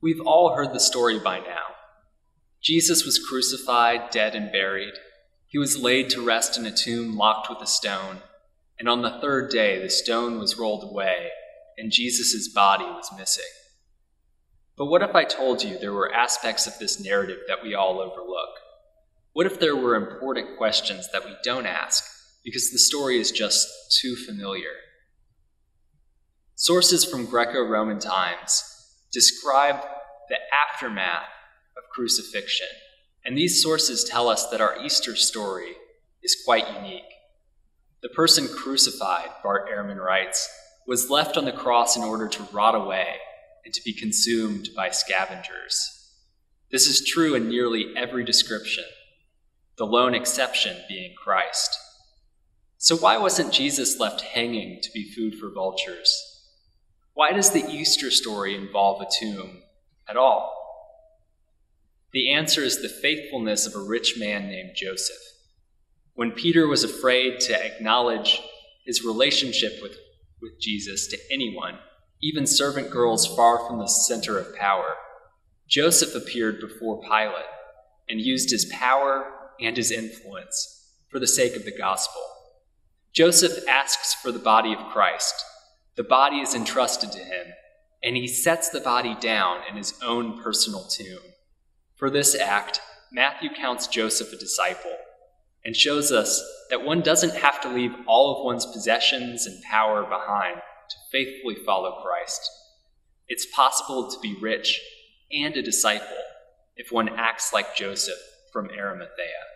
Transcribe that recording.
We've all heard the story by now. Jesus was crucified, dead, and buried. He was laid to rest in a tomb locked with a stone, and on the third day the stone was rolled away, and Jesus' body was missing. But what if I told you there were aspects of this narrative that we all overlook? What if there were important questions that we don't ask because the story is just too familiar? Sources from Greco-Roman times describe the aftermath of crucifixion, and these sources tell us that our Easter story is quite unique. The person crucified, Bart Ehrman writes, was left on the cross in order to rot away and to be consumed by scavengers. This is true in nearly every description, the lone exception being Christ. So why wasn't Jesus left hanging to be food for vultures? Why does the Easter story involve a tomb at all? The answer is the faithfulness of a rich man named Joseph. When Peter was afraid to acknowledge his relationship with Jesus to anyone, even servant girls far from the center of power, Joseph appeared before Pilate and used his power and his influence for the sake of the gospel. Joseph asks for the body of Christ. The body is entrusted to him, and he sets the body down in his own personal tomb. For this act, Matthew counts Joseph a disciple and shows us that one doesn't have to leave all of one's possessions and power behind to faithfully follow Christ. It's possible to be rich and a disciple if one acts like Joseph from Arimathea.